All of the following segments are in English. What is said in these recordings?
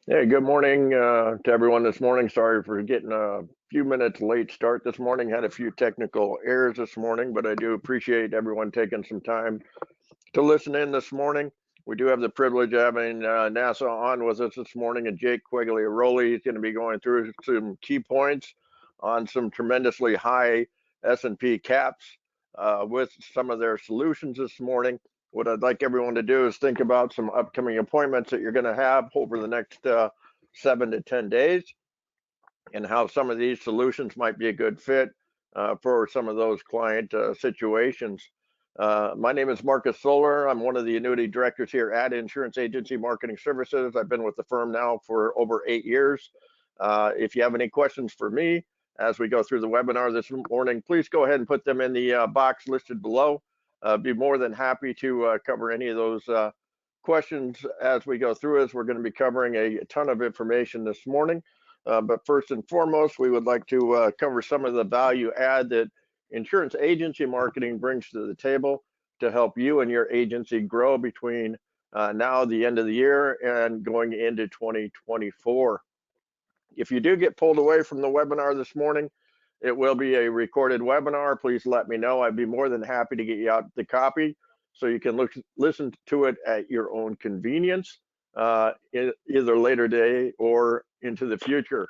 Hey, good morning to everyone this morning. Sorry for getting a few minutes late start this morning. Had a few technical errors this morning, but I do appreciate everyone taking some time to listen in this morning. We do have the privilege of having NASA on with us this morning, and Jake Quigley-Rowley is going to be going through some key points on some tremendously high S&P caps with some of their solutions this morning. What I'd like everyone to do is think about some upcoming appointments that you're going to have over the next 7 to 10 days and how some of these solutions might be a good fit for some of those client situations. My name is Marcus Soler. I'm one of the annuity directors here at Insurance Agency Marketing Services. I've been with the firm now for over 8 years. If you have any questions for me as we go through the webinar this morning, please go ahead and put them in the box listed below. Be more than happy to cover any of those questions as we go through, as we're going to be covering a ton of information this morning. But first and foremost, we would like to cover some of the value add that insurance agency marketing brings to the table to help you and your agency grow between now, the end of the year, and going into 2024. If you do get pulled away from the webinar this morning, it will be a recorded webinar. Please let me know. I'd be more than happy to get you out the copy so you can listen to it at your own convenience, either later today or into the future.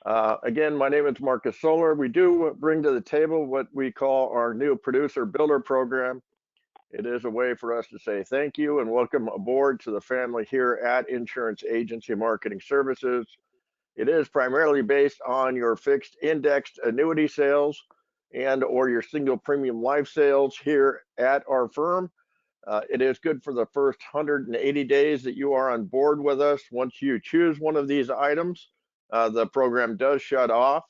Again, my name is Marcus Soler. We do bring to the table what we call our new producer builder program. It is a way for us to say thank you and welcome aboard to the family here at Insurance Agency Marketing Services. It is primarily based on your fixed indexed annuity sales and or your single premium life sales here at our firm. It is good for the first 180 days that you are on board with us. Once you choose one of these items, the program does shut off.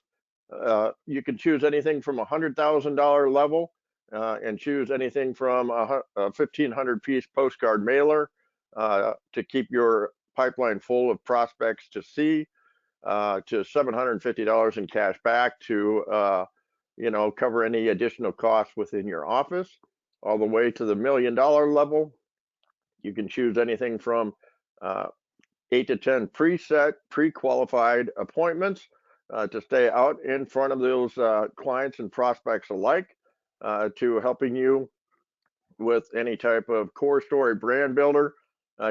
You can choose anything from $100,000 level and choose anything from a 1,500 piece postcard mailer to keep your pipeline full of prospects to see, to $750 in cash back to cover any additional costs within your office, all the way to the $1 million level. You can choose anything from 8 to 10 preset, pre-qualified appointments to stay out in front of those clients and prospects alike, to helping you with any type of core story brand builder,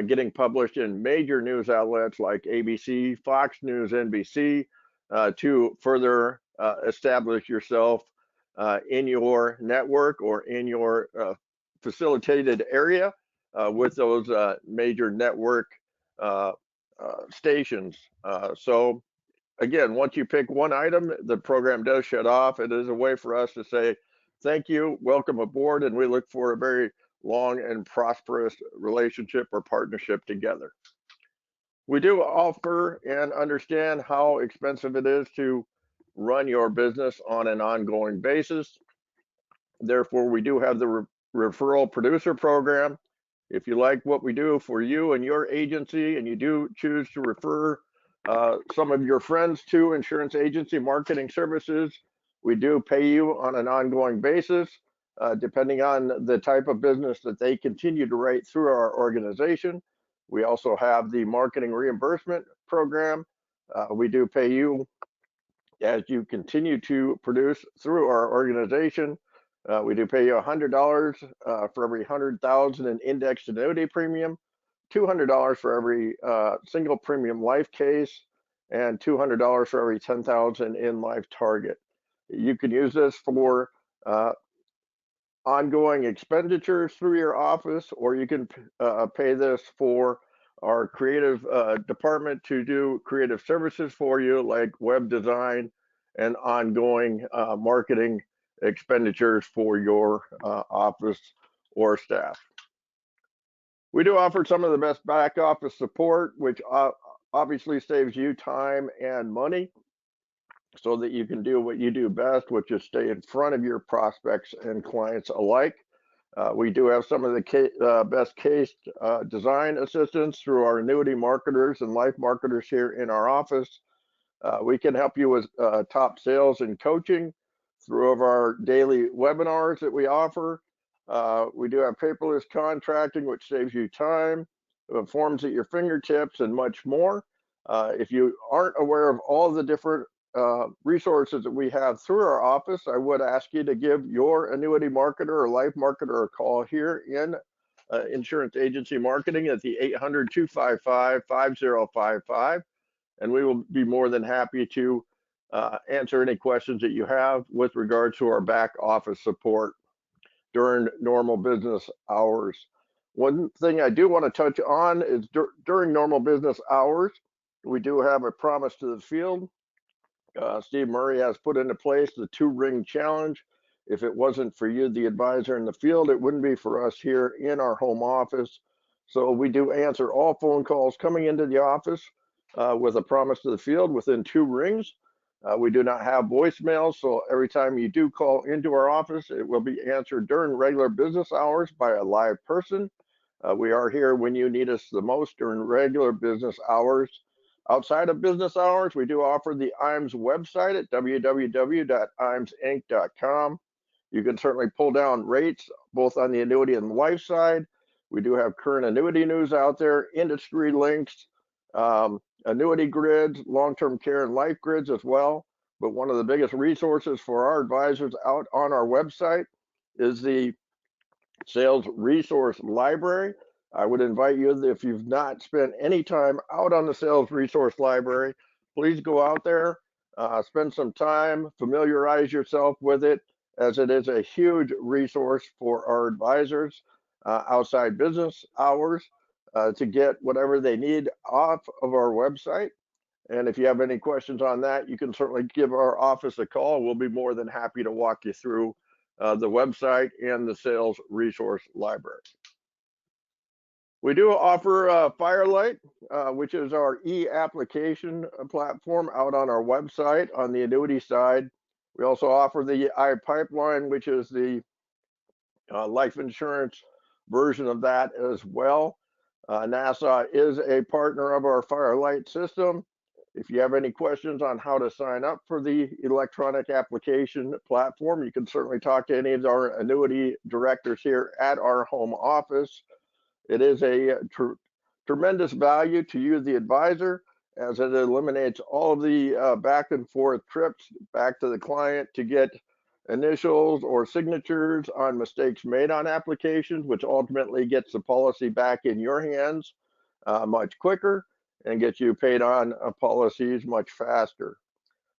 getting published in major news outlets like ABC, Fox News, NBC, to further establish yourself in your network or in your facilitated area with those major network stations. So again, once you pick one item, the program does shut off. It is a way for us to say thank you, welcome aboard, and we look for a very long and prosperous relationship or partnership together. We do offer and understand how expensive it is to run your business on an ongoing basis. Therefore, we do have the referral producer program. If you like what we do for you and your agency, and you do choose to refer some of your friends to Insurance Agency Marketing Services, we do pay you on an ongoing basis, depending on the type of business that they continue to write through our organization. We also have the marketing reimbursement program. We do pay you as you continue to produce through our organization. We do pay you $100 for every 100,000 in indexed annuity premium, $200 for every single premium life case, and $200 for every 10,000 in life target. You can use this for ongoing expenditures through your office, or you can pay this for our creative department to do creative services for you, like web design and ongoing marketing expenditures for your office or staff. We do offer some of the best back office support, which obviously saves you time and money so that you can do what you do best, which is stay in front of your prospects and clients alike. We do have some of the best case design assistants through our annuity marketers and life marketers here in our office. We can help you with top sales and coaching through our daily webinars that we offer. We do have paperless contracting, which saves you time, forms at your fingertips, and much more. If you aren't aware of all the different resources that we have through our office, I would ask you to give your annuity marketer or life marketer a call here in insurance agency marketing at the 800-255-5055, and we will be more than happy to answer any questions that you have with regard to our back office support during normal business hours. One thing I do want to touch on is during normal business hours, we do have a promise to the field. Steve Murray has put into place the 2-ring challenge. If it wasn't for you, the advisor in the field, it wouldn't be for us here in our home office. So we do answer all phone calls coming into the office with a promise to the field within 2 rings. We do not have voicemails, so every time you do call into our office, it will be answered during regular business hours by a live person. We are here when you need us the most during regular business hours. Outside of business hours, we do offer the IAMS website at www.imsinc.com. You can certainly pull down rates both on the annuity and life side. We do have current annuity news out there, industry links, annuity grids, long-term care and life grids as well. But one of the biggest resources for our advisors out on our website is the Sales Resource Library. I would invite you, if you've not spent any time out on the Sales Resource Library, please go out there, spend some time, familiarize yourself with it, as it is a huge resource for our advisors outside business hours to get whatever they need off of our website. And if you have any questions on that, you can certainly give our office a call. We'll be more than happy to walk you through the website and the Sales Resource Library. We do offer Firelight, which is our e-application platform out on our website on the annuity side. We also offer the iPipeline, which is the life insurance version of that as well. NASA is a partner of our Firelight system. If you have any questions on how to sign up for the electronic application platform, you can certainly talk to any of our annuity directors here at our home office. It is a tremendous value to you, the advisor, as it eliminates all of the back and forth trips back to the client to get initials or signatures on mistakes made on applications, which ultimately gets the policy back in your hands much quicker and gets you paid on policies much faster.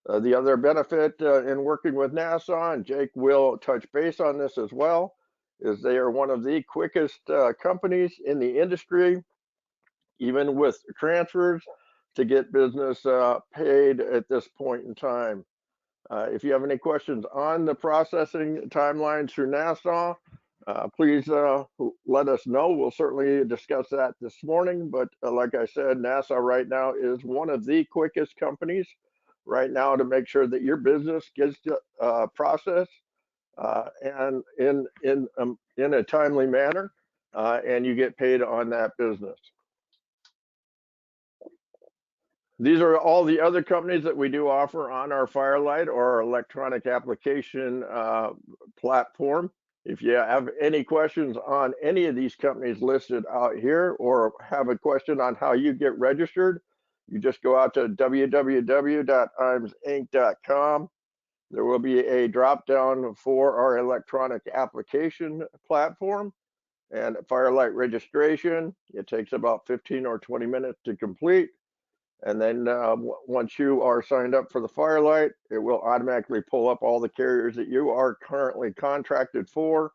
The other benefit in working with NASA, and Jake will touch base on this as well, is they are one of the quickest companies in the industry, even with transfers, to get business paid at this point in time. If you have any questions on the processing timelines through NASA, please let us know. We'll certainly discuss that this morning. But like I said, NASA right now is one of the quickest companies right now to make sure that your business gets processed and in a timely manner, and you get paid on that business. These are all the other companies that we do offer on our Firelight or our electronic application platform. If you have any questions on any of these companies listed out here, or have a question on how you get registered, you just go out to www.imsinc.com. There will be a drop down for our electronic application platform and Firelight registration. It takes about 15 or 20 minutes to complete. And then once you are signed up for the Firelight, it will automatically pull up all the carriers that you are currently contracted for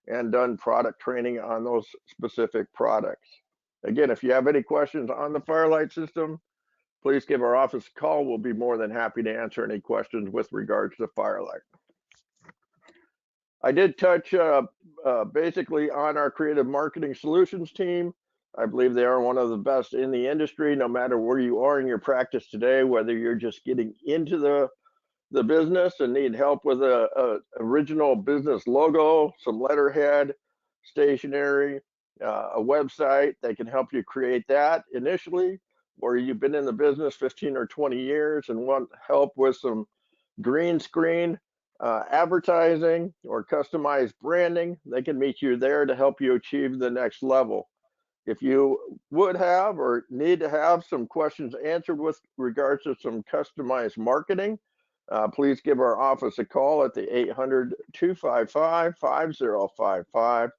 and done product training on those specific products. Again, if you have any questions on the Firelight system, please give our office a call. We'll be more than happy to answer any questions with regards to Firelight. I did touch basically on our creative marketing solutions team. I believe they are one of the best in the industry, no matter where you are in your practice today, whether you're just getting into the business and need help with a original business logo, some letterhead, stationery, a website. They can help you create that initially, or you've been in the business 15 or 20 years and want help with some green screen advertising or customized branding. They can meet you there to help you achieve the next level. If you would have or need to have some questions answered with regards to some customized marketing, please give our office a call at the 800-255-5055.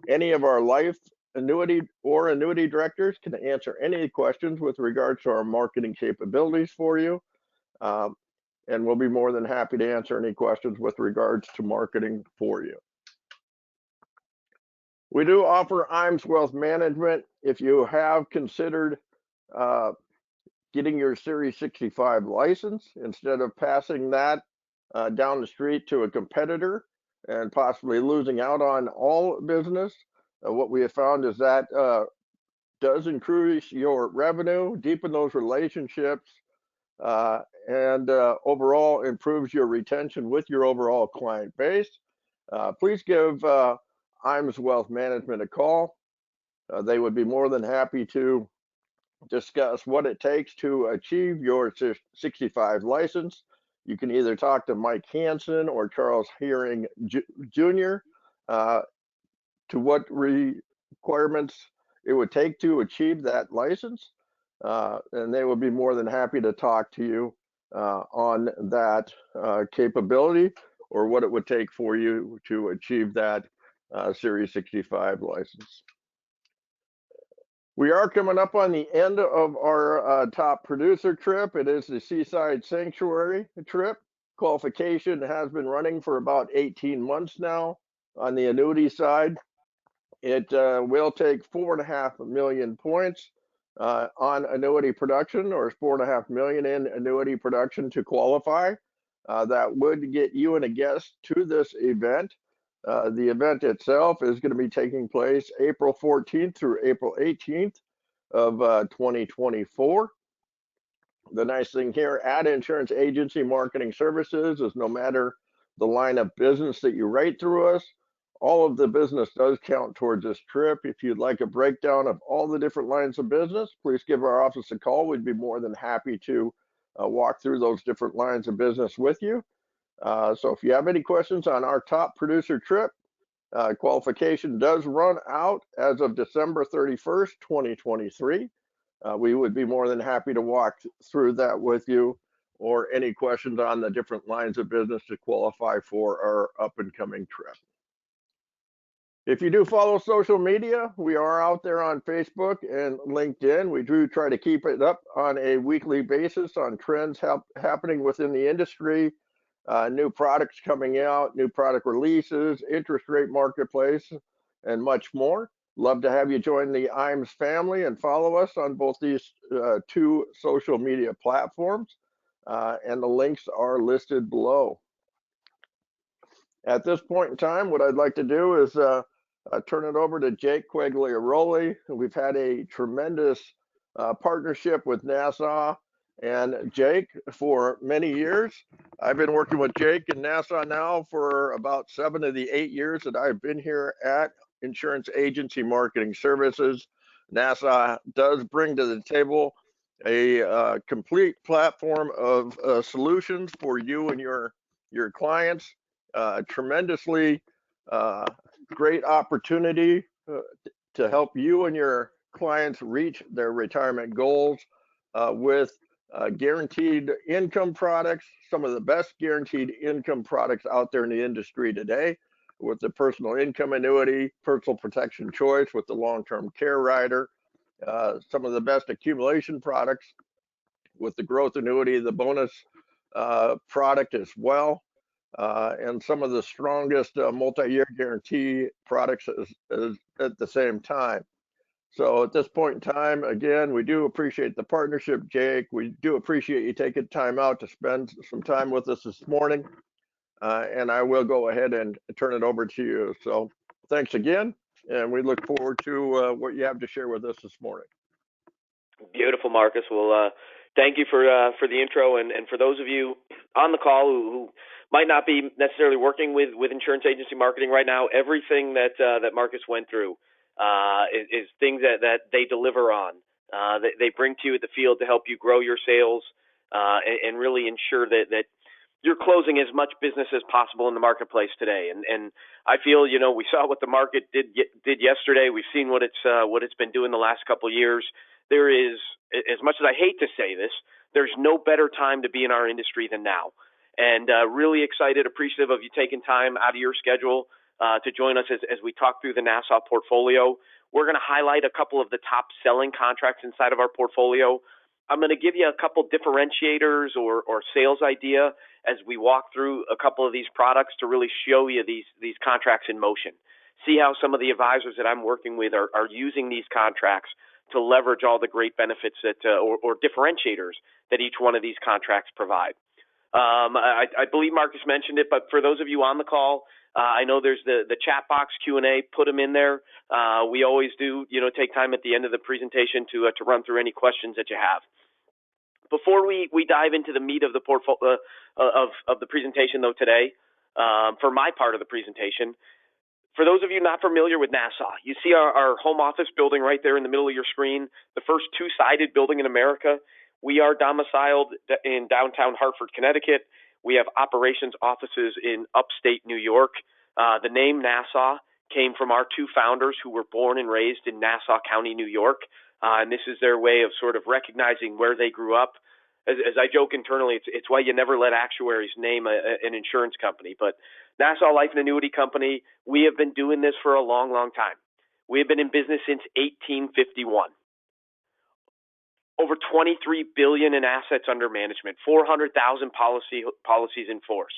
Any of our life, annuity, or annuity directors can answer any questions with regards to our marketing capabilities for you. And we'll be more than happy to answer any questions with regards to marketing for you. We do offer IMS Wealth Management. If you have considered getting your Series 65 license, instead of passing that down the street to a competitor and possibly losing out on all business, what we have found is that does increase your revenue, deepen those relationships, and overall improves your retention with your overall client base. Please give IMS Wealth Management a call. They would be more than happy to discuss what it takes to achieve your 65 license. You can either talk to Mike Hansen or Charles Hearing Jr. To what requirements it would take to achieve that license. And they would be more than happy to talk to you on that capability or what it would take for you to achieve that Series 65 license. We are coming up on the end of our top producer trip. It is the Seaside Sanctuary trip. Qualification has been running for about 18 months now on the annuity side. It will take 4.5 million points on annuity production, or 4.5 million in annuity production to qualify. That would get you and a guest to this event. The event itself is going to be taking place April 14th through April 18th of 2024. The nice thing here at Insurance Agency Marketing Services is no matter the line of business that you write through us, all of the business does count towards this trip. If you'd like a breakdown of all the different lines of business, please give our office a call. We'd be more than happy to walk through those different lines of business with you. So if you have any questions on our top producer trip, qualification does run out as of December 31st, 2023. We would be more than happy to walk through that with you, or any questions on the different lines of business to qualify for our up and coming trip. If you do follow social media, we are out there on Facebook and LinkedIn. We do try to keep it up on a weekly basis on trends happening within the industry, new products coming out, new product releases, interest rate marketplace, and much more. Love to have you join the IMS family and follow us on both these two social media platforms, and the links are listed below. At this point in time, what I'd like to do is turn it over to Jake Quagliaroli. We've had a tremendous partnership with Nassau and Jake for many years. I've been working with Jake and Nassau now for about 7 of the 8 years that I've been here at Insurance Agency Marketing Services. Nassau does bring to the table a complete platform of solutions for you and your clients. Tremendously great opportunity to help you and your clients reach their retirement goals with guaranteed income products, some of the best guaranteed income products out there in the industry today, with the personal income annuity, personal protection choice with the long-term care rider, some of the best accumulation products with the growth annuity, the bonus product as well, and some of the strongest multi-year guarantee products at the same time. So at this point in time, again, we do appreciate the partnership, Jake. We do appreciate you taking time out to spend some time with us this morning. And I will go ahead and turn it over to you. So thanks again, and we look forward to what you have to share with us this morning. Beautiful, Marcus. Well, thank you for the intro, and for those of you on the call who might not be necessarily working with insurance agency marketing right now, everything that Marcus went through is things that they deliver on. They bring to you at the field to help you grow your sales and really ensure that you're closing as much business as possible in the marketplace today. And I feel, we saw what the market did yesterday. We've seen what it's been doing the last couple of years. There is, as much as I hate to say this, there's no better time to be in our industry than now. And really excited, appreciative of you taking time out of your schedule to join us as we talk through the Nassau portfolio. We're going to highlight a couple of the top selling contracts inside of our portfolio. I'm going to give you a couple differentiators or sales idea as we walk through a couple of these products to really show you these contracts in motion. See how some of the advisors that I'm working with are using these contracts to leverage all the great benefits that or differentiators that each one of these contracts provide. I believe Marcus mentioned it, but for those of you on the call, I know there's the chat box Q&A. Put them in there. We always do, take time at the end of the presentation to run through any questions that you have. Before we dive into the meat of the portfolio of the presentation, though, today, for my part of the presentation, for those of you not familiar with Nassau, you see our home office building right there in the middle of your screen, the first two-sided building in America. We are domiciled in downtown Hartford, Connecticut. We have operations offices in upstate New York. The name Nassau came from our two founders who were born and raised in Nassau County, New York. And this is their way of sort of recognizing where they grew up. As I joke internally, it's why you never let actuaries name an insurance company. But Nassau Life and Annuity Company, we have been doing this for a long, long time. We have been in business since 1851. Over $23 billion in assets under management, 400,000 policies in force.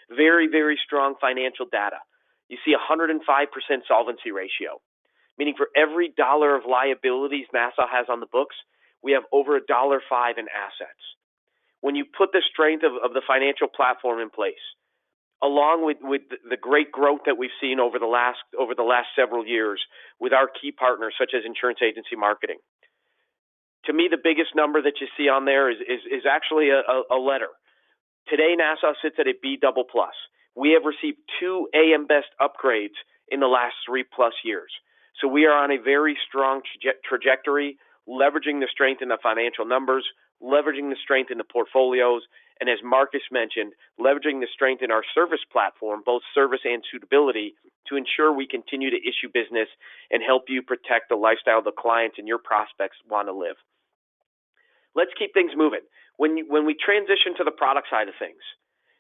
Very, very strong financial data. You see 105% solvency ratio, meaning for every dollar of liabilities Nassau has on the books, we have over $1.05 in assets. When you put the strength of the financial platform in place, along with the great growth that we've seen over the last several years with our key partners such as insurance agency marketing, to me, the biggest number that you see on there is actually a letter. Today, Nassau sits at a B++. We have received 2 AM Best upgrades in the last 3+ years. So we are on a very strong trajectory, leveraging the strength in the financial numbers, leveraging the strength in the portfolios, and as Marcus mentioned, leveraging the strength in our service platform, both service and suitability, to ensure we continue to issue business and help you protect the lifestyle the clients and your prospects want to live. Let's keep things moving. When we transition to the product side of things,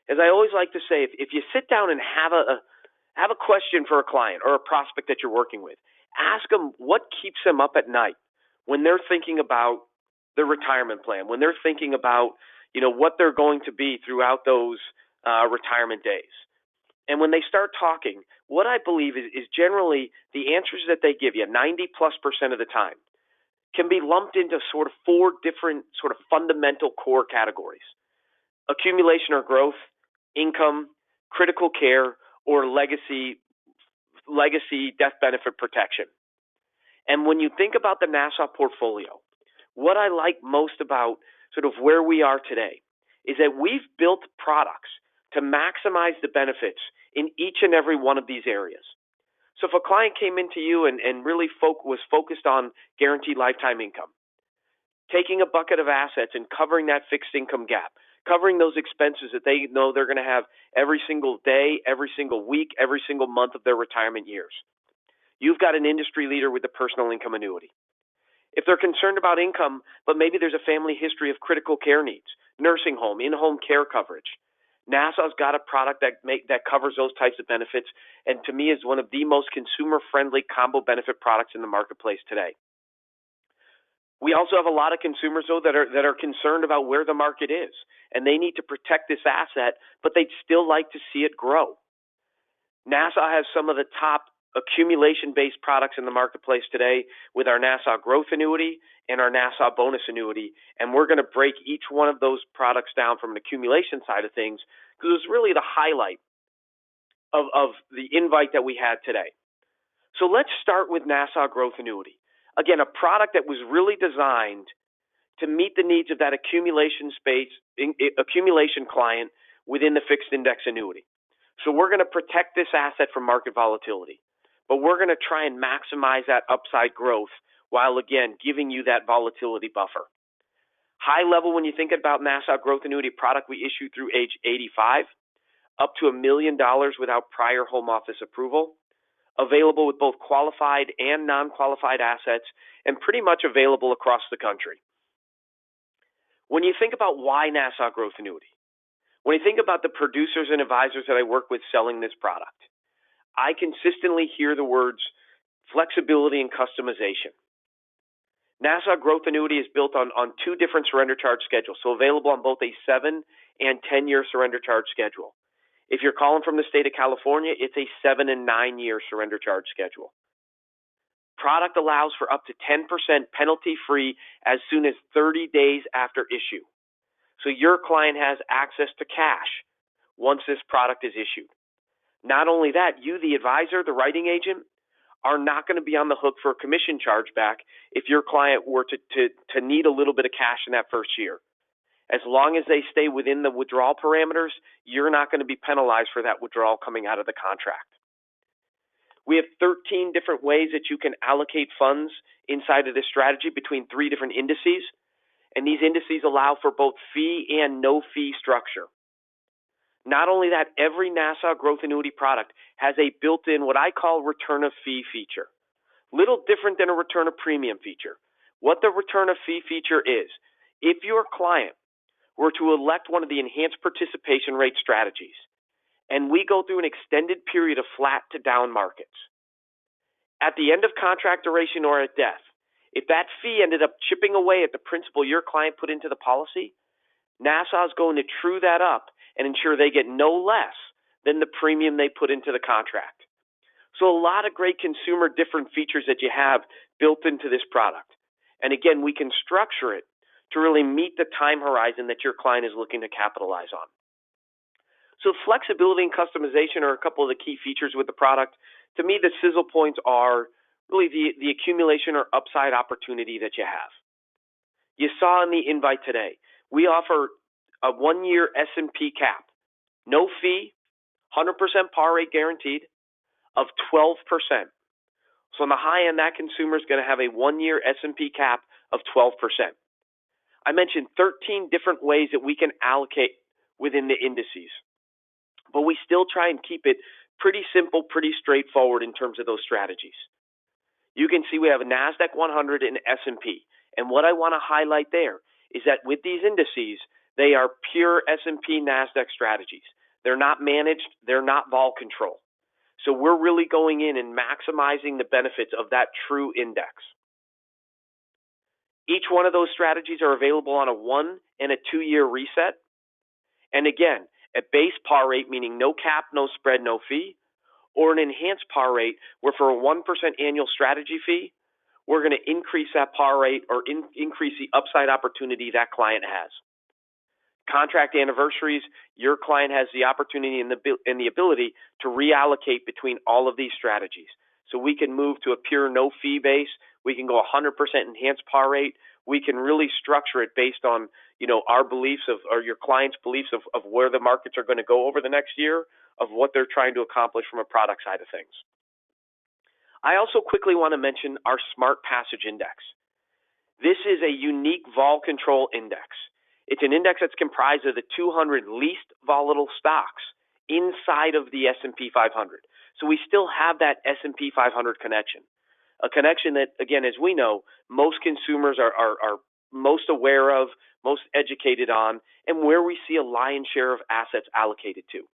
as I always like to say, if you sit down and have a question for a client or a prospect that you're working with, ask them what keeps them up at night when they're thinking about their retirement plan, when they're thinking about what they're going to be throughout those retirement days. And when they start talking, what I believe is generally the answers that they give you, 90+% of the time, can be lumped into sort of 4 different sort of fundamental core categories: accumulation or growth, income, critical care, or legacy death benefit protection. And when you think about the Nassau portfolio, what I like most about sort of where we are today is that we've built products to maximize the benefits in each and every one of these areas. So if a client came into you and really was focused on guaranteed lifetime income, taking a bucket of assets and covering that fixed income gap, covering those expenses that they know they're going to have every single day, every single week, every single month of their retirement years, you've got an industry leader with the personal income annuity. If they're concerned about income, but maybe there's a family history of critical care needs, nursing home, in-home care coverage, Nassau's got a product that covers those types of benefits, and to me is one of the most consumer-friendly combo benefit products in the marketplace today. We also have a lot of consumers, though, that are concerned about where the market is, and they need to protect this asset, but they'd still like to see it grow. Nassau has some of the top accumulation-based products in the marketplace today with our Nassau Growth Annuity and our Nassau Bonus Annuity, and we're going to break each one of those products down from an accumulation side of things because it was really the highlight of the invite that we had today. So let's start with Nassau Growth Annuity. Again, a product that was really designed to meet the needs of that accumulation client within the fixed index annuity. So we're going to protect this asset from market volatility, but we're going to try and maximize that upside growth while, again, giving you that volatility buffer. High level, when you think about Nassau growth annuity product, we issue through age 85, up to $1 million without prior home office approval, available with both qualified and non-qualified assets, and pretty much available across the country. When you think about why Nassau growth annuity, when you think about the producers and advisors that I work with selling this product, I consistently hear the words flexibility and customization. Nassau growth annuity is built on two different surrender charge schedules, so available on both a 7 and 10-year surrender charge schedule. If you're calling from the state of California, it's a 7 and 9-year surrender charge schedule. Product allows for up to 10% penalty-free as soon as 30 days after issue. So your client has access to cash once this product is issued. Not only that, you, the advisor, the writing agent, are not going to be on the hook for a commission chargeback if your client were to need a little bit of cash in that first year. As long as they stay within the withdrawal parameters, you're not going to be penalized for that withdrawal coming out of the contract. We have 13 different ways that you can allocate funds inside of this strategy between 3 different indices, and these indices allow for both fee and no fee structure. Not only that, every Nassau growth annuity product has a built-in what I call return of fee feature. Little different than a return of premium feature. What the return of fee feature is, if your client were to elect one of the enhanced participation rate strategies, and we go through an extended period of flat to down markets, at the end of contract duration or at death, if that fee ended up chipping away at the principal your client put into the policy, Nassau is going to true that up and ensure they get no less than the premium they put into the contract. So a lot of great consumer different features that you have built into this product. And again, we can structure it to really meet the time horizon that your client is looking to capitalize on. So flexibility and customization are a couple of the key features with the product. To me, the sizzle points are really the accumulation or upside opportunity that you have. You saw in the invite today, we offer a 1-year S&P cap, no fee, 100% par rate guaranteed of 12%. So on the high end, that consumer is going to have a 1-year S&P cap of 12%. I mentioned 13 different ways that we can allocate within the indices, but we still try and keep it pretty simple, pretty straightforward in terms of those strategies. You can see we have a NASDAQ 100 and S&P, and what I want to highlight there is that with these indices, they are pure S&P NASDAQ strategies. They're not managed. They're not vol control. So we're really going in and maximizing the benefits of that true index. Each one of those strategies are available on a 1 and a 2-year reset. And again, a base par rate, meaning no cap, no spread, no fee, or an enhanced par rate where for a 1% annual strategy fee, we're going to increase that par rate or increase the upside opportunity that client has. Contract anniversaries, your client has the opportunity and the ability to reallocate between all of these strategies. So we can move to a pure no fee base. We can go 100% enhanced par rate. We can really structure it based on, our beliefs or your client's beliefs of where the markets are going to go over the next year, of what they're trying to accomplish from a product side of things. I also quickly want to mention our Smart Passage Index. This is a unique vol control index. It's an index that's comprised of the 200 least volatile stocks inside of the S&P 500. So we still have that S&P 500 connection, a connection that, again, as we know, most consumers are most aware of, most educated on, and where we see a lion's share of assets allocated to.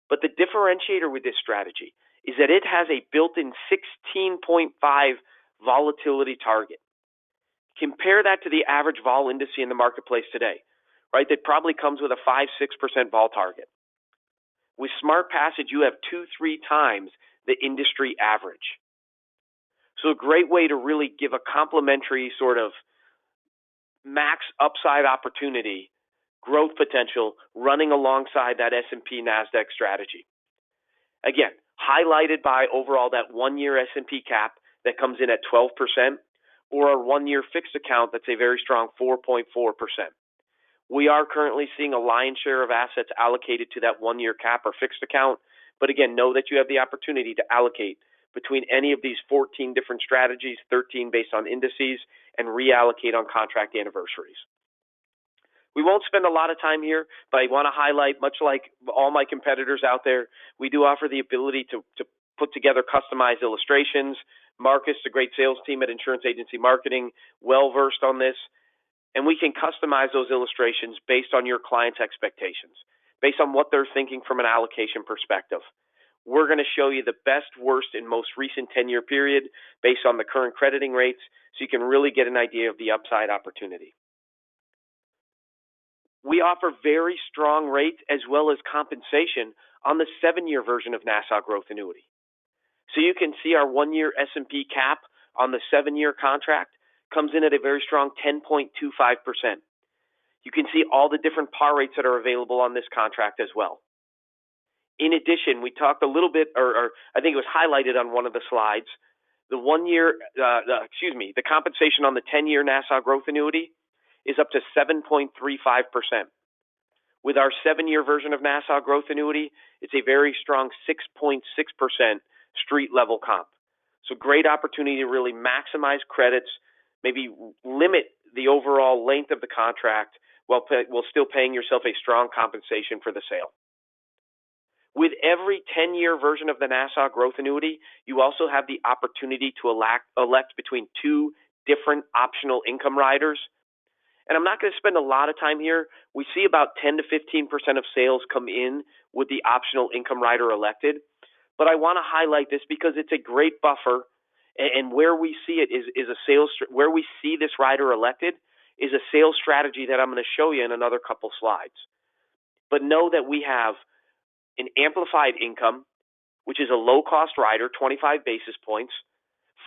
But the differentiator with this strategy is that it has a built-in 16.5 volatility target. Compare that to the average vol index in the marketplace today, right? That probably comes with a 5-6% vol target. With Smart Passage, you have 2-3 times the industry average. So a great way to really give a complementary sort of max upside opportunity, growth potential running alongside that S&P NASDAQ strategy. Again, highlighted by overall that 1-year S&P cap that comes in at 12%, or a 1-year fixed account that's a very strong 4.4%. We are currently seeing a lion's share of assets allocated to that 1-year cap or fixed account, but again, know that you have the opportunity to allocate between any of these 14 different strategies, 13 based on indices, and reallocate on contract anniversaries. We won't spend a lot of time here, but I want to highlight, much like all my competitors out there, we do offer the ability to put together customized illustrations. Marcus, the great sales team at Insurance Agency Marketing, well-versed on this, and we can customize those illustrations based on your client's expectations, based on what they're thinking from an allocation perspective. We're going to show you the best, worst, and most recent 10-year period based on the current crediting rates so you can really get an idea of the upside opportunity. We offer very strong rates as well as compensation on the 7-year version of Nassau Growth Annuity. So you can see our 1-year S&P cap on the 7-year contract comes in at a very strong 10.25%. You can see all the different par rates that are available on this contract as well. In addition, we talked a little bit, or I think it was highlighted on one of the slides, the compensation on the 10-year Nassau Growth Annuity is up to 7.35%. With our 7-year version of Nassau Growth Annuity, it's a very strong 6.6% street level comp. So great opportunity to really maximize credits, maybe limit the overall length of the contract while still paying yourself a strong compensation for the sale. With every 10-year version of the Nassau Growth Annuity, you also have the opportunity to elect between 2 different optional income riders. And I'm not going to spend a lot of time here. We see about 10 to 15% of sales come in with the optional income rider elected. But I want to highlight this because it's a great buffer, and where we see it is a sales, where we see this rider elected is a sales strategy that I'm going to show you in another couple slides. But know that we have an amplified income, which is a low-cost rider, 25 basis points.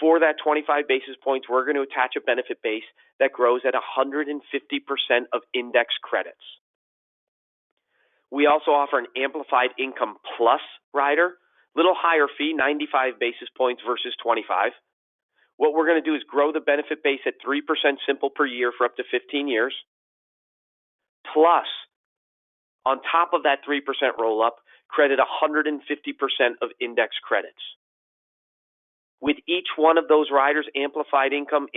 For that 25 basis points, we're going to attach a benefit base that grows at 150% of index credits. We also offer an amplified income plus rider, little higher fee, 95 basis points versus 25. What we're going to do is grow the benefit base at 3% simple per year for up to 15 years. Plus, on top of that 3% roll-up, credit 150% of index credits. With each one of those riders, amplified income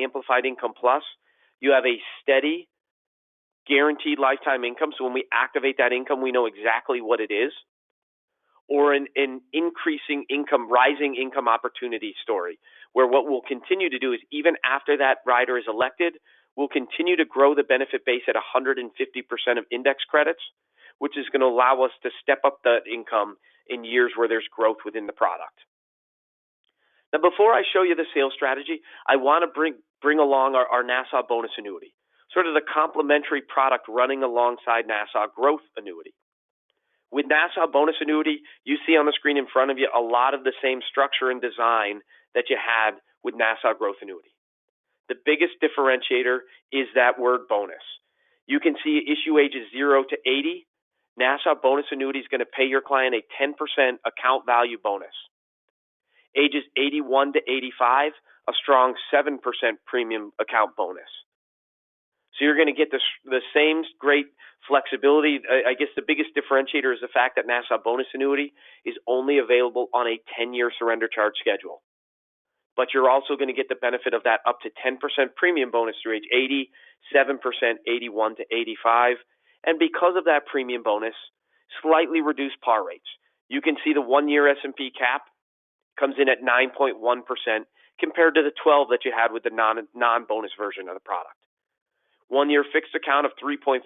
plus, you have a steady, guaranteed lifetime income. So when we activate that income, we know exactly what it is. Or an increasing income, rising income opportunity story, where what we'll continue to do is even after that rider is elected, we'll continue to grow the benefit base at 150% of index credits, which is going to allow us to step up the income in years where there's growth within the product. Now, before I show you the sales strategy, I want to bring along our Nassau Bonus Annuity, sort of the complementary product running alongside Nassau Growth Annuity. With Nassau Bonus Annuity, you see on the screen in front of you a lot of the same structure and design that you had with Nassau Growth Annuity. The biggest differentiator is that word bonus. You can see issue ages 0 to 80. Nassau Bonus Annuity is going to pay your client a 10% account value bonus. Ages 81 to 85, a strong 7% premium account bonus. So you're going to get the same great flexibility. I guess the biggest differentiator is the fact that Nassau Bonus Annuity is only available on a 10-year surrender charge schedule. But you're also going to get the benefit of that up to 10% premium bonus through age 80, 7%, 81 to 85. And because of that premium bonus, slightly reduced par rates. You can see the 1-year S&P cap comes in at 9.1% compared to the 12 that you had with the non-bonus version of the product. 1-year fixed account of 3.5%,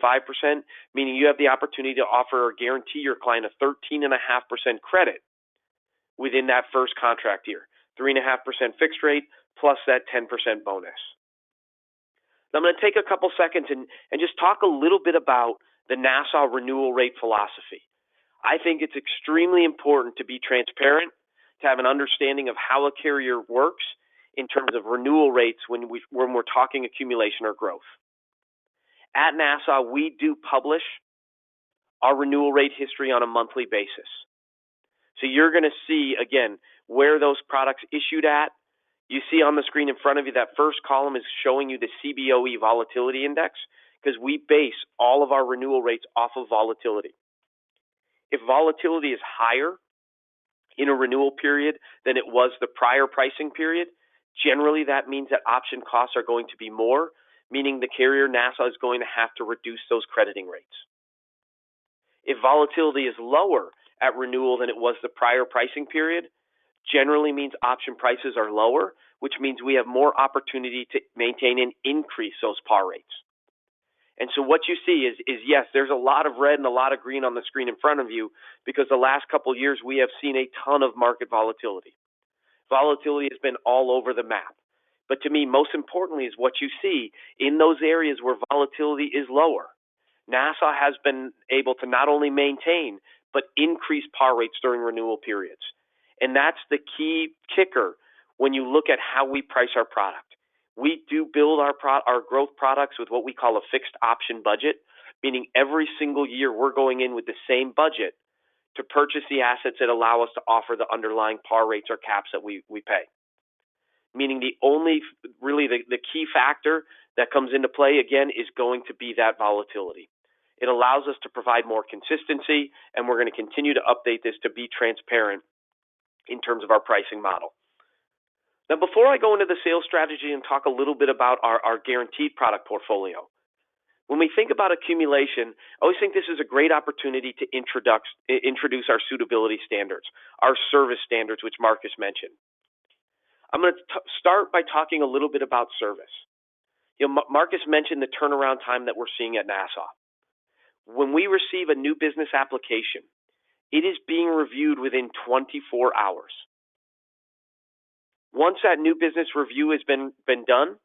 meaning you have the opportunity to offer or guarantee your client a 13.5% credit within that first contract year. 3.5% fixed rate plus that 10% bonus. Now I'm going to take a couple seconds and just talk a little bit about the Nassau renewal rate philosophy. I think it's extremely important to be transparent, to have an understanding of how a carrier works in terms of renewal rates when we're talking accumulation or growth. At Nassau, we do publish our renewal rate history on a monthly basis. So you're going to see, again, where those products issued at. You see on the screen in front of you that first column is showing you the CBOE volatility index because we base all of our renewal rates off of volatility. If volatility is higher in a renewal period than it was the prior pricing period, generally that means that option costs are going to be more, meaning the carrier Nassau is going to have to reduce those crediting rates. If volatility is lower at renewal than it was the prior pricing period, generally means option prices are lower, which means we have more opportunity to maintain and increase those par rates. And so what you see is yes, there's a lot of red and a lot of green on the screen in front of you, because the last couple of years we have seen a ton of market volatility. Volatility has been all over the map. But to me, most importantly is what you see in those areas where volatility is lower. Nassau has been able to not only maintain, but increase par rates during renewal periods. And that's the key kicker when you look at how we price our product. We do build our growth products with what we call a fixed option budget, meaning every single year we're going in with the same budget to purchase the assets that allow us to offer the underlying par rates or caps that we pay. Meaning the only, really the key factor that comes into play, again, is going to be that volatility. It allows us to provide more consistency, and we're going to continue to update this to be transparent in terms of our pricing model. Now, before I go into the sales strategy and talk a little bit about our guaranteed product portfolio, when we think about accumulation, I always think this is a great opportunity to introduce our suitability standards, our service standards, which Marcus mentioned. I'm going to start by talking a little bit about service. Marcus mentioned the turnaround time that we're seeing at Nassau. When we receive a new business application, it is being reviewed within 24 hours. Once that new business review has been done,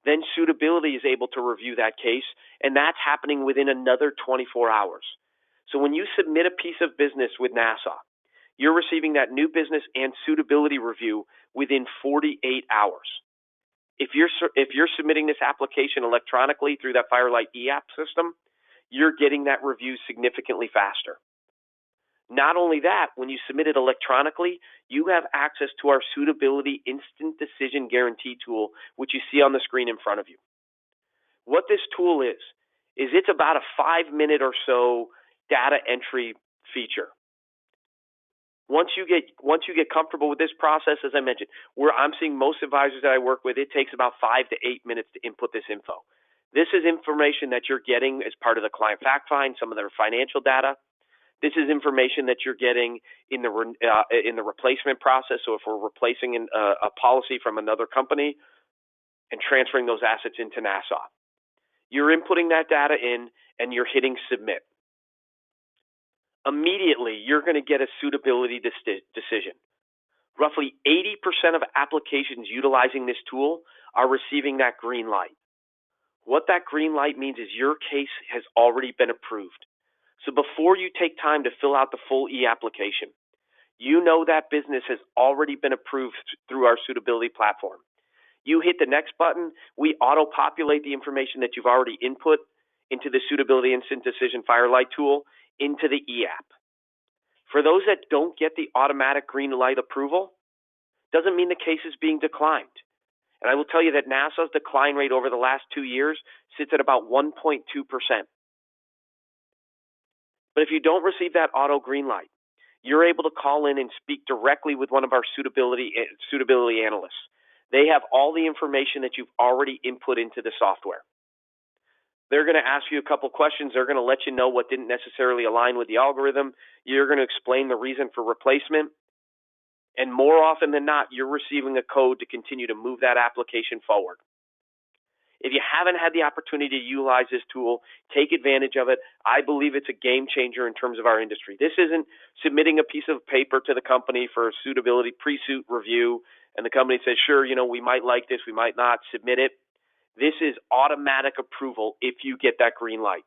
then suitability is able to review that case, and that's happening within another 24 hours. So when you submit a piece of business with Nassau, you're receiving that new business and suitability review within 48 hours. If you're submitting this application electronically through that Firelight e-app system, you're getting that review significantly faster. Not only that, when you submit it electronically, you have access to our Suitability Instant Decision Guarantee tool, which you see on the screen in front of you. What this tool is it's about a 5-minute or so data entry feature. Once you get comfortable with this process, as I mentioned, I'm seeing most advisors that I work with, it takes about 5 to 8 minutes to input this info. This is information that you're getting as part of the client fact find, some of their financial data. This is information that you're getting in the replacement process. So if we're replacing a policy from another company and transferring those assets into Nassau, you're inputting that data in and you're hitting submit. Immediately, you're going to get a suitability decision. Roughly 80% of applications utilizing this tool are receiving that green light. What that green light means is your case has already been approved. So before you take time to fill out the full e-application, you know that business has already been approved through our suitability platform. You hit the next button, we auto-populate the information that you've already input into the Suitability Instant Decision Firelight tool into the e-app. For those that don't get the automatic green light approval, doesn't mean the case is being declined. And I will tell you that Nassau's decline rate over the last 2 years sits at about 1.2%. But if you don't receive that auto green light, you're able to call in and speak directly with one of our suitability analysts. They have all the information that you've already input into the software. They're going to ask you a couple questions. They're going to let you know what didn't necessarily align with the algorithm. You're going to explain the reason for replacement. And more often than not, you're receiving a code to continue to move that application forward. If you haven't had the opportunity to utilize this tool, take advantage of it. I believe it's a game changer in terms of our industry. This isn't submitting a piece of paper to the company for a suitability pre-suit review, and the company says, sure, we might like this, we might not, submit it. This is automatic approval if you get that green light,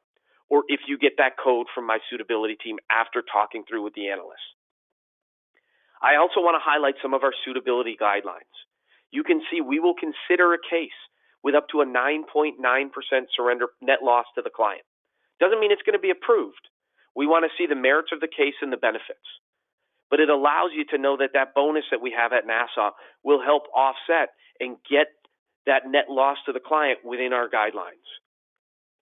or if you get that code from my suitability team after talking through with the analyst. I also want to highlight some of our suitability guidelines. You can see we will consider a case with up to a 9.9% surrender net loss to the client. Doesn't mean it's going to be approved. We want to see the merits of the case and the benefits. But it allows you to know that that bonus that we have at Nassau will help offset and get that net loss to the client within our guidelines.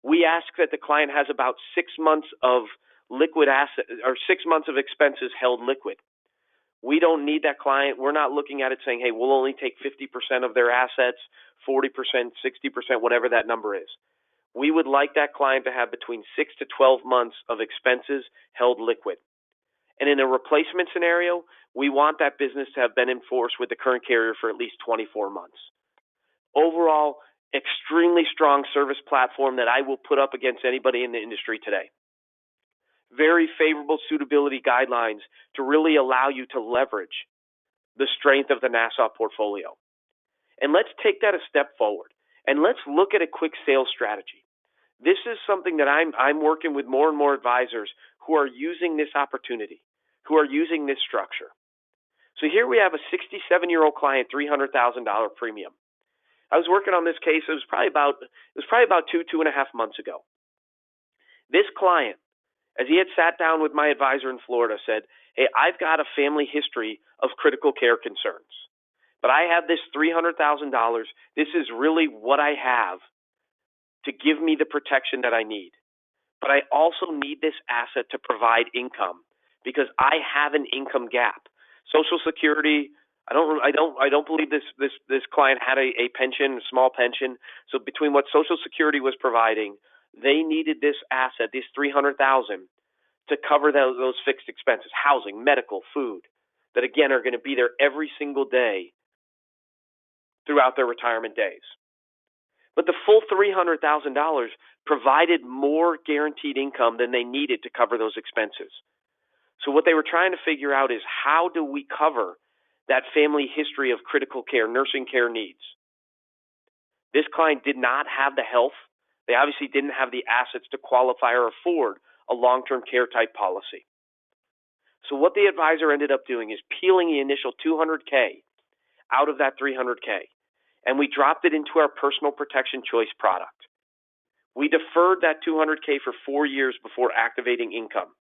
We ask that the client has about 6 months of liquid asset or 6 months of expenses held liquid. We don't need that client. We're not looking at it saying, hey, we'll only take 50% of their assets, 40%, 60%, whatever that number is. We would like that client to have between 6 to 12 months of expenses held liquid. And in a replacement scenario, we want that business to have been in force with the current carrier for at least 24 months. Overall, extremely strong service platform that I will put up against anybody in the industry today. Very favorable suitability guidelines to really allow you to leverage the strength of the Nassau portfolio. And let's take that a step forward, and let's look at a quick sales strategy. This is something that I'm working with more and more advisors who are using this opportunity, who are using this structure. So here we have a 67-year-old client, $300,000 premium. I was working on this case. It was probably about 2.5 months ago. This client, as he had sat down with my advisor in Florida, said, hey, I've got a family history of critical care concerns, but I have this $300,000. This is really what I have to give me the protection that I need. But I also need this asset to provide income because I have an income gap. Social Security, I don't believe this client had a pension, a small pension. So between what Social Security was providing, they needed this asset, this $300,000, to cover those fixed expenses, housing, medical, food, that again are going to be there every single day throughout their retirement days. But the full $300,000 provided more guaranteed income than they needed to cover those expenses. So what they were trying to figure out is, how do we cover that family history of critical care, nursing care needs? This client did not have the health. They obviously didn't have the assets to qualify or afford a long-term care type policy. So what the advisor ended up doing is peeling the initial $200K out of that $300K, and we dropped it into our personal protection choice product. We deferred that $200K for 4 years before activating income.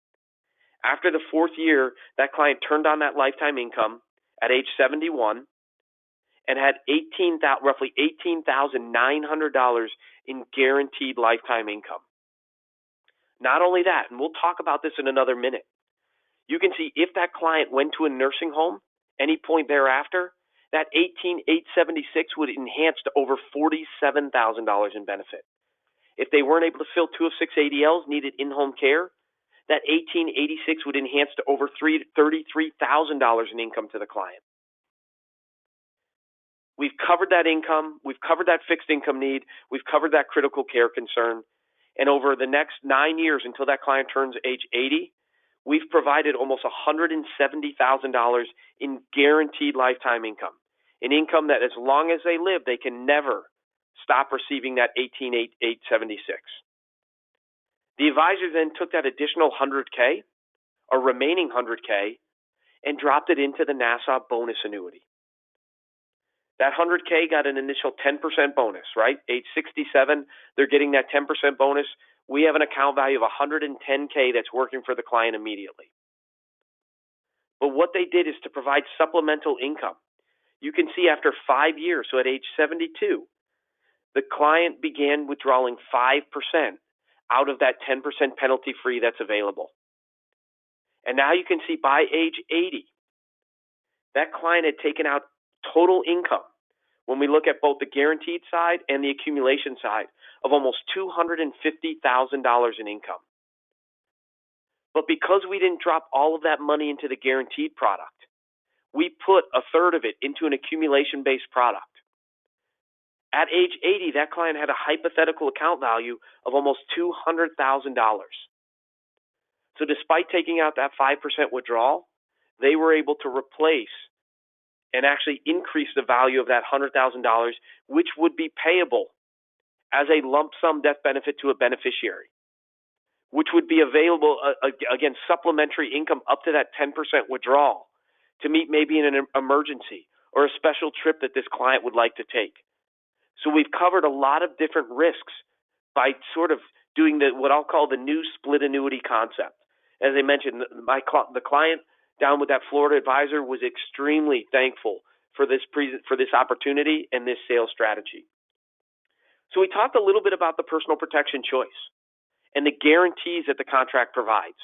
After the 4th year, that client turned on that lifetime income at age 71 and had roughly $18,900 in guaranteed lifetime income. Not only that, and we'll talk about this in another minute, you can see if that client went to a nursing home any point thereafter, that $18,876 would enhance to over $47,000 in benefit. If they weren't able to fill 2 of 6 ADLs, needed in-home care, that $18,886 would enhance to over $33,000 in income to the client. We've covered that income. We've covered that fixed income need. We've covered that critical care concern. And over the next 9 years, until that client turns age 80, we've provided almost $170,000 in guaranteed lifetime income, an income that as long as they live, they can never stop receiving that $18,876. The advisor then took that additional $100K, or remaining $100K, and dropped it into the Nassau bonus annuity. That $100K got an initial 10% bonus, right? Age 67, they're getting that 10% bonus. We have an account value of $110K that's working for the client immediately. But what they did is to provide supplemental income. You can see after 5 years, so at age 72, the client began withdrawing 5% out of that 10% penalty free that's available. And now you can see by age 80, that client had taken out total income, when we look at both the guaranteed side and the accumulation side, of almost $250,000 in income. But because we didn't drop all of that money into the guaranteed product, we put a third of it into an accumulation-based product. At age 80, that client had a hypothetical account value of almost $200,000. So despite taking out that 5% withdrawal, they were able to replace and actually increase the value of that $100,000, which would be payable as a lump sum death benefit to a beneficiary, which would be available, again, supplementary income up to that 10% withdrawal to meet maybe in an emergency or a special trip that this client would like to take. So we've covered a lot of different risks by sort of doing what I'll call the new split annuity concept. As I mentioned, the client down with that Florida advisor was extremely thankful for this opportunity and this sales strategy. So we talked a little bit about the personal protection choice and the guarantees that the contract provides.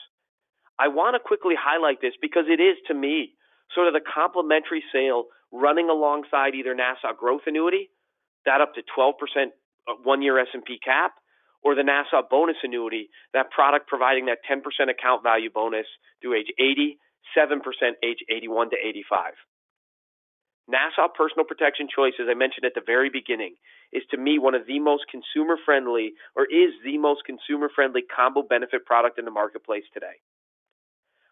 I want to quickly highlight this because it is, to me, sort of the complementary sale running alongside either Nassau Growth Annuity, that up to 12% 1-year S&P cap, or the Nassau Bonus Annuity, that product providing that 10% account value bonus through age 80, 7% age 81 to 85. Nassau Personal Protection Choice, as I mentioned at the very beginning, is to me one of the most consumer-friendly, or is the most consumer-friendly combo benefit product in the marketplace today.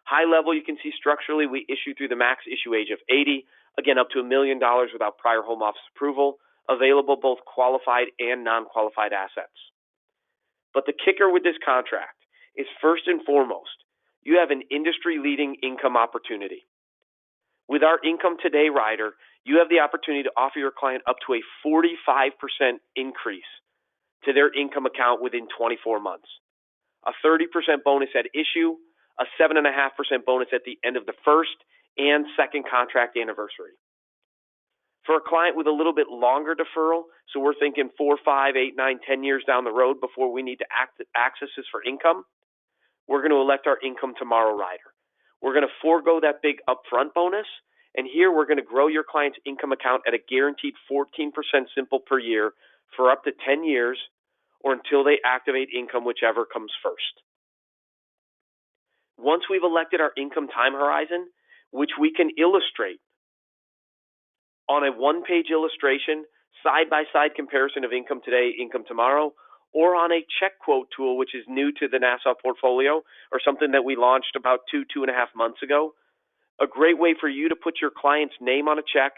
High level, you can see structurally we issue through the max issue age of 80, again up to $1 million without prior home office approval, available both qualified and non-qualified assets. But the kicker with this contract is first and foremost, you have an industry-leading income opportunity. With our Income Today rider, you have the opportunity to offer your client up to a 45% increase to their income account within 24 months. A 30% bonus at issue, a 7.5% bonus at the end of the first and second contract anniversary. For a client with a little bit longer deferral, so we're thinking 4, 5, 8, 9, 10 years down the road before we need to access this for income, we're going to elect our Income Tomorrow rider. We're going to forego that big upfront bonus, and here we're going to grow your client's income account at a guaranteed 14% simple per year for up to 10 years or until they activate income, whichever comes first. Once we've elected our income time horizon, which we can illustrate on a one-page illustration, side-by-side comparison of Income Today, Income Tomorrow, or on a check quote tool, which is new to the Nassau portfolio, or something that we launched about 2.5 months ago. A great way for you to put your client's name on a check,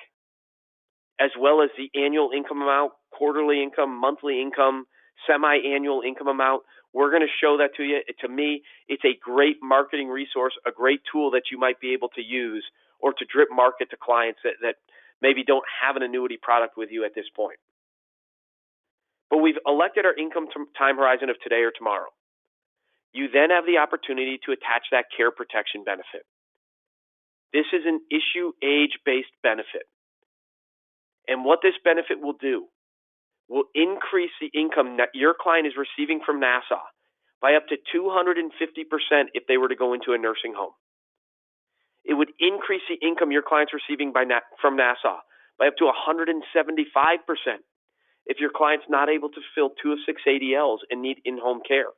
as well as the annual income amount, quarterly income, monthly income, semi-annual income amount. We're going to show that to you. To me, it's a great marketing resource, a great tool that you might be able to use or to drip market to clients that maybe don't have an annuity product with you at this point. But we've elected our income time horizon of today or tomorrow. You then have the opportunity to attach that care protection benefit. This is an issue age-based benefit. And what this benefit will do will increase the income that your client is receiving from Nassau by up to 250% if they were to go into a nursing home. It would increase the income your client's receiving from Nassau by up to 175% if your client's not able to fill 2 of 6 ADLs and need in-home care.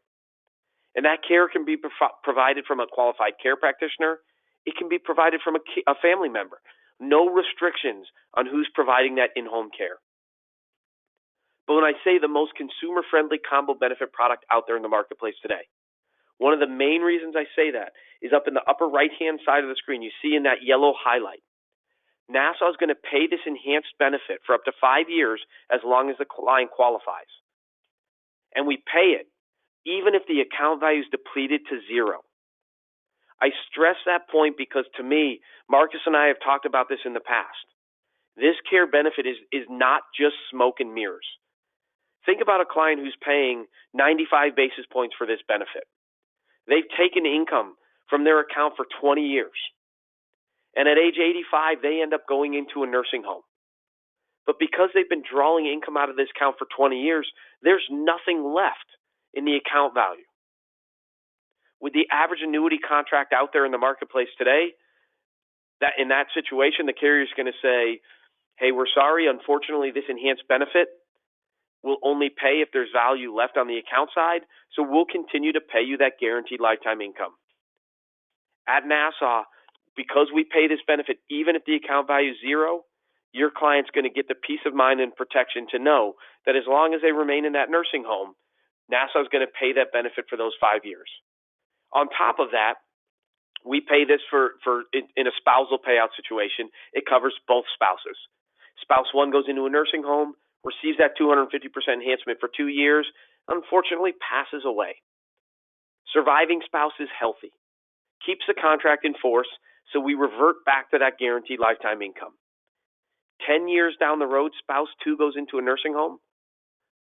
And that care can be provided from a qualified care practitioner. It can be provided from a family member. No restrictions on who's providing that in-home care. But when I say the most consumer-friendly combo benefit product out there in the marketplace today, one of the main reasons I say that is up in the upper right-hand side of the screen. You see in that yellow highlight. Nassau is going to pay this enhanced benefit for up to 5 years as long as the client qualifies. And we pay it even if the account value is depleted to 0. I stress that point because to me, Marcus and I have talked about this in the past. This care benefit is not just smoke and mirrors. Think about a client who's paying 95 basis points for this benefit. They've taken income from their account for 20 years. And at age 85, they end up going into a nursing home. But because they've been drawing income out of this account for 20 years, there's nothing left in the account value. With the average annuity contract out there in the marketplace today, that in that situation, the carrier is going to say, hey, we're sorry, unfortunately, this enhanced benefit will only pay if there's value left on the account side, so we'll continue to pay you that guaranteed lifetime income. At Nassau, because we pay this benefit, even if the account value is 0, your client's going to get the peace of mind and protection to know that as long as they remain in that nursing home, Nassau is going to pay that benefit for those 5 years. On top of that, we pay this for in a spousal payout situation. It covers both spouses. Spouse 1 goes into a nursing home, receives that 250% enhancement for 2 years, unfortunately passes away. Surviving spouse is healthy, keeps the contract in force, so we revert back to that guaranteed lifetime income. 10 years down the road, spouse 2 goes into a nursing home.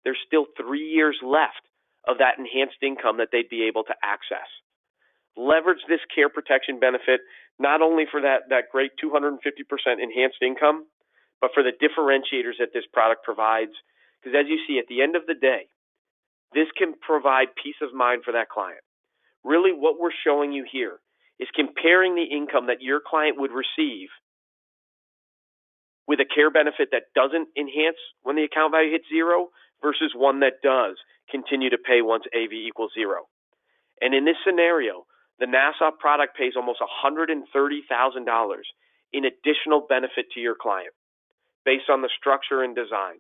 There's still 3 years left of that enhanced income that they'd be able to access. Leverage this care protection benefit not only for that great 250% enhanced income, but for the differentiators that this product provides. Because as you see, at the end of the day, this can provide peace of mind for that client. Really what we're showing you here is comparing the income that your client would receive with a care benefit that doesn't enhance when the account value hits zero versus one that does continue to pay once AV equals zero. And in this scenario, the Nassau product pays almost $130,000 in additional benefit to your client based on the structure and design.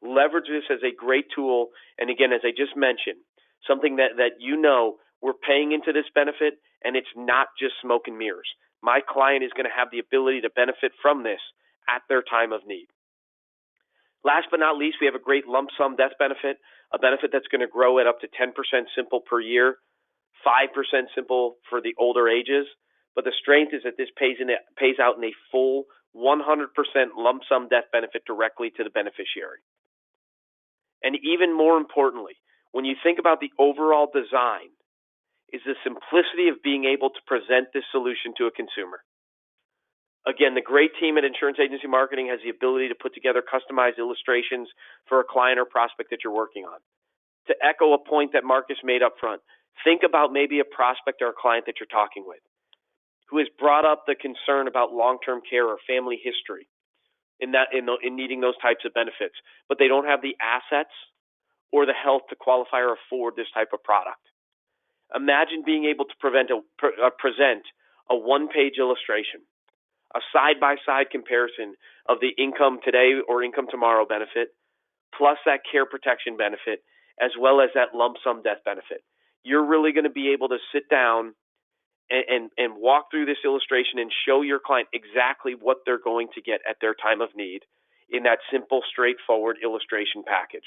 Leverage this as a great tool. And again, as I just mentioned, something that you know we're paying into this benefit, and it's not just smoke and mirrors. My client is going to have the ability to benefit from this at their time of need. Last but not least, we have a great lump sum death benefit, a benefit that's going to grow at up to 10% simple per year, 5% simple for the older ages. But the strength is that this pays out in a full 100% lump sum death benefit directly to the beneficiary. And even more importantly, when you think about the overall design, is the simplicity of being able to present this solution to a consumer. Again, the great team at Insurance Agency Marketing has the ability to put together customized illustrations for a client or prospect that you're working on. To echo a point that Marcus made up front, think about maybe a prospect or a client that you're talking with who has brought up the concern about long-term care or family history in needing those types of benefits, but they don't have the assets or the health to qualify or afford this type of product. Imagine being able to present a one-page illustration, a side-by-side comparison of the income today or income tomorrow benefit, plus that care protection benefit, as well as that lump sum death benefit. You're really going to be able to sit down and walk through this illustration and show your client exactly what they're going to get at their time of need in that simple, straightforward illustration package.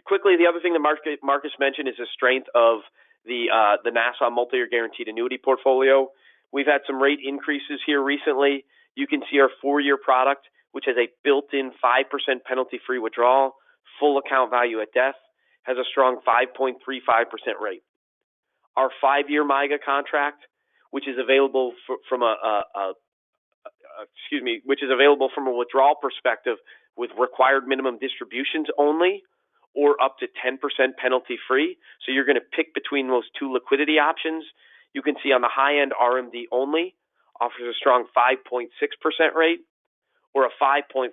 Quickly, the other thing that Marcus mentioned is the strength of the Nassau multi-year guaranteed annuity portfolio. We've had some rate increases here recently. You can see our 4-year product, which has a built-in 5% penalty-free withdrawal, full account value at death, has a strong 5.35% rate. Our 5-year MIGA contract, which is available from a withdrawal perspective with required minimum distributions only, or up to 10% penalty free. So you're going to pick between those two liquidity options. You can see on the high end, RMD only offers a strong 5.6% rate or a 5.4%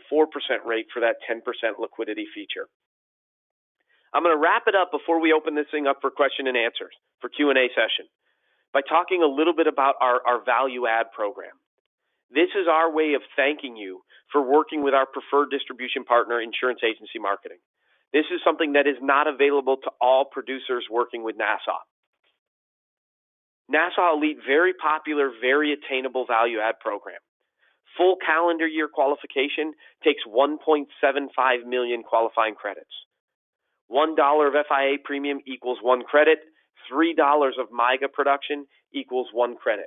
rate for that 10% liquidity feature. I'm going to wrap it up before we open this thing up for question and answers for Q&A session by talking a little bit about our value add program. This is our way of thanking you for working with our preferred distribution partner, Insurance Agency Marketing. This is something that is not available to all producers working with Nassau. Nassau Elite, very popular, very attainable value add program. Full calendar year qualification takes 1.75 million qualifying credits. $1 of FIA premium equals 1 credit. $3 of MIGA production equals 1 credit.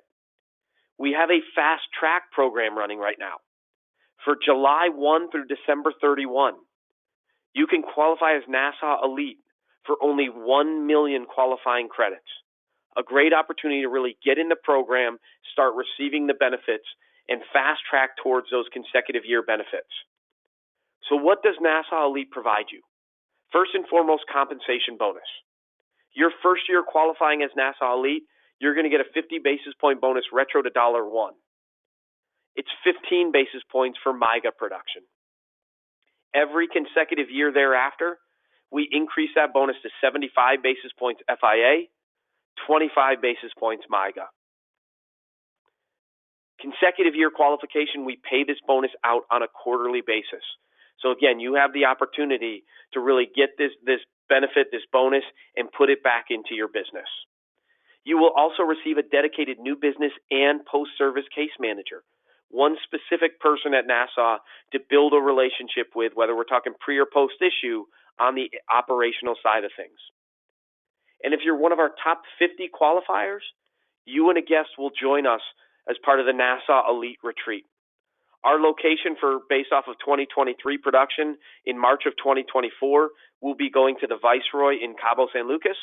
We have a fast track program running right now. For July 1 through December 31, you can qualify as Nassau Elite for only 1 million qualifying credits. A great opportunity to really get in the program, start receiving the benefits, and fast track towards those consecutive year benefits. So what does Nassau Elite provide you? First and foremost, compensation bonus. Your first year qualifying as Nassau Elite, you're going to get a 50 basis point bonus retro to $1. It's 15 basis points for MIGA production. Every consecutive year thereafter, we increase that bonus to 75 basis points FIA, 25 basis points MIGA. Consecutive year qualification, we pay this bonus out on a quarterly basis. So again, you have the opportunity to really get this benefit, this bonus, and put it back into your business. You will also receive a dedicated new business and post-service case manager, one specific person at Nassau to build a relationship with, whether we're talking pre or post issue, on the operational side of things. And if you're one of our top 50 qualifiers, you and a guest will join us as part of the Nassau Elite Retreat. Our location based off of 2023 production in March of 2024 will be going to the Viceroy in Cabos, San Lucas.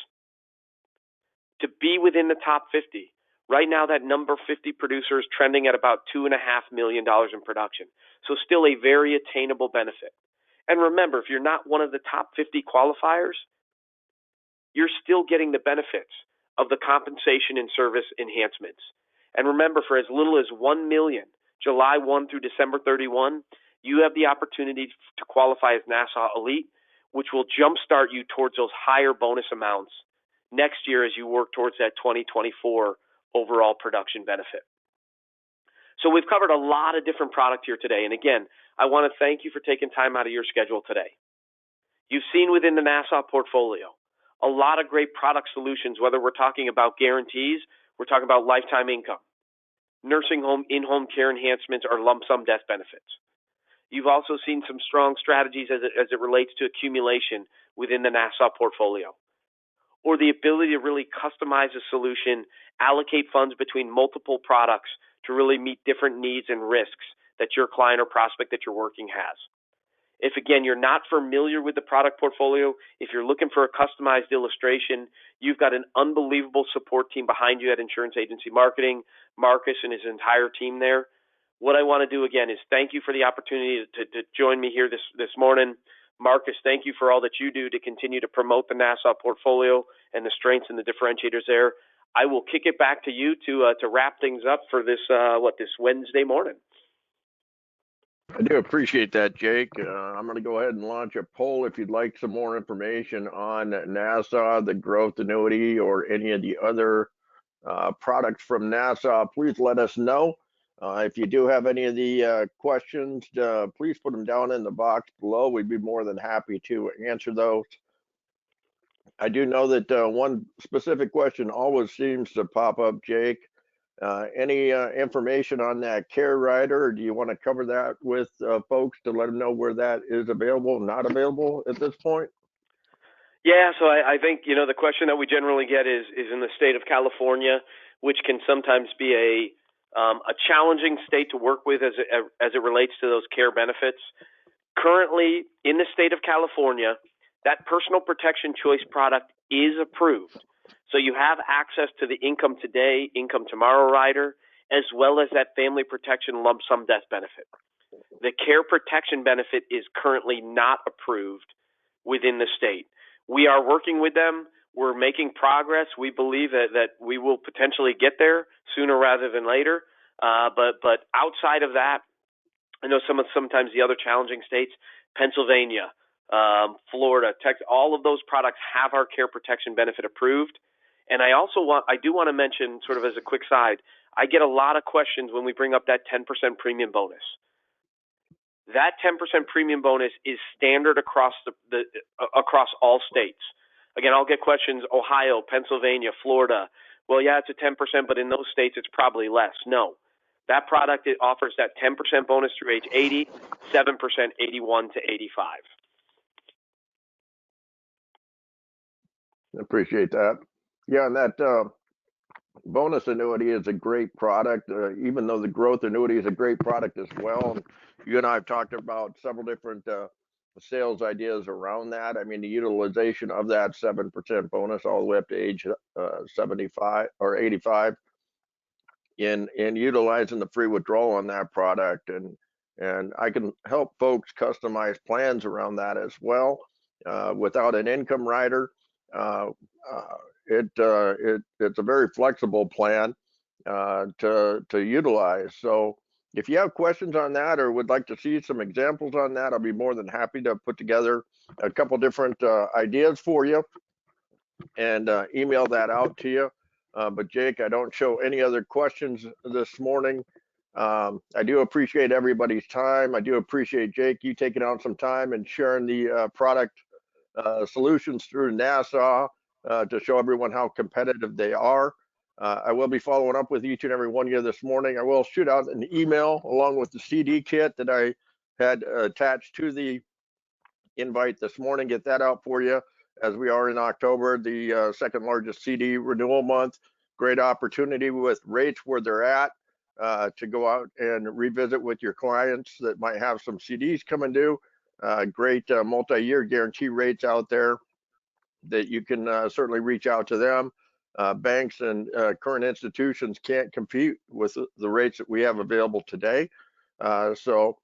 To be within the top 50, right now that number 50 producer is trending at about $2.5 million in production. So still a very attainable benefit. And remember, if you're not one of the top 50 qualifiers, you're still getting the benefits of the compensation and service enhancements. And remember, for as little as $1 million, July 1 through December 31, you have the opportunity to qualify as Nassau Elite, which will jumpstart you towards those higher bonus amounts next year as you work towards that 2024 overall production benefit. So we've covered a lot of different product here today. And again, I want to thank you for taking time out of your schedule today. You've seen within the Nassau portfolio a lot of great product solutions, whether we're talking about guarantees, we're talking about lifetime income, nursing home, in-home care enhancements, or lump sum death benefits. You've also seen some strong strategies as it relates to accumulation within the Nassau portfolio, or the ability to really customize a solution, allocate funds between multiple products to really meet different needs and risks that your client or prospect that you're working has. If, again, you're not familiar with the product portfolio, if you're looking for a customized illustration, you've got an unbelievable support team behind you at Insurance Agency Marketing, Marcus and his entire team there. What I want to do, again, is thank you for the opportunity to join me here this morning. Marcus, thank you for all that you do to continue to promote the Nassau portfolio and the strengths and the differentiators there. I will kick it back to you to wrap things up for this Wednesday morning. I do appreciate that, Jake. I'm going to go ahead and launch a poll if you'd like some more information on Nassau, the growth annuity, or any of the other products from Nassau. Please let us know. If you do have any of the questions, please put them down in the box below. We'd be more than happy to answer those. I do know that one specific question always seems to pop up, Jake. Any information on that care rider, or do you want to cover that with folks to let them know where that is available, not available at this point? Yeah, so I think, the question that we generally get is in the state of California, which can sometimes be a challenging state to work with as it relates to those care benefits. Currently, in the state of California, that personal protection choice product is approved. So you have access to the income today, income tomorrow rider, as well as that family protection lump sum death benefit. The care protection benefit is currently not approved within the state. We are working with them. We're making progress. We believe that we will potentially get there sooner rather than later. But outside of that, I know sometimes the other challenging states, Pennsylvania, Florida, Texas, all of those products have our care protection benefit approved. And I do want to mention, sort of as a quick side, I get a lot of questions when we bring up that 10% premium bonus. That 10% premium bonus is standard across across all states. Again, I'll get questions: Ohio, Pennsylvania, Florida. Well, yeah, it's a 10%, but in those states it's probably less. No, that product, it offers that 10% bonus through age 80, 7% 81 to 85. Appreciate that. Yeah, and that bonus annuity is a great product, even though the growth annuity is a great product as well. And you and I have talked about several different sales ideas around that. I mean, the utilization of that 7% bonus all the way up to age 75 or 85 in utilizing the free withdrawal on that product. And I can help folks customize plans around that as well without an income rider. It's a very flexible plan to utilize. So if you have questions on that or would like to see some examples on that, I'll be more than happy to put together a couple different ideas for you and email that out to you. But Jake, I don't show any other questions this morning. I do appreciate everybody's time. I do appreciate, Jake, you taking out some time and sharing the product solutions through Nassau to show everyone how competitive they are. I will be following up with each and every one of you this morning. I will shoot out an email along with the CD kit that I had attached to the invite this morning. Get that out for you as we are in October, the second largest CD renewal month. Great opportunity with rates where they're at to go out and revisit with your clients that might have some CDs coming due. Great multi-year guarantee rates out there that you can certainly reach out to them. Banks and current institutions can't compete with the rates that we have available today. So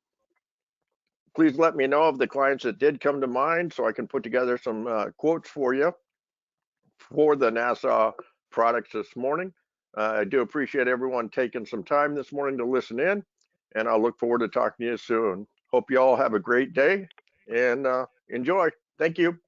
please let me know of the clients that did come to mind so I can put together some quotes for you for the Nassau products this morning. I do appreciate everyone taking some time this morning to listen in, and I'll look forward to talking to you soon. Hope you all have a great day and enjoy. Thank you.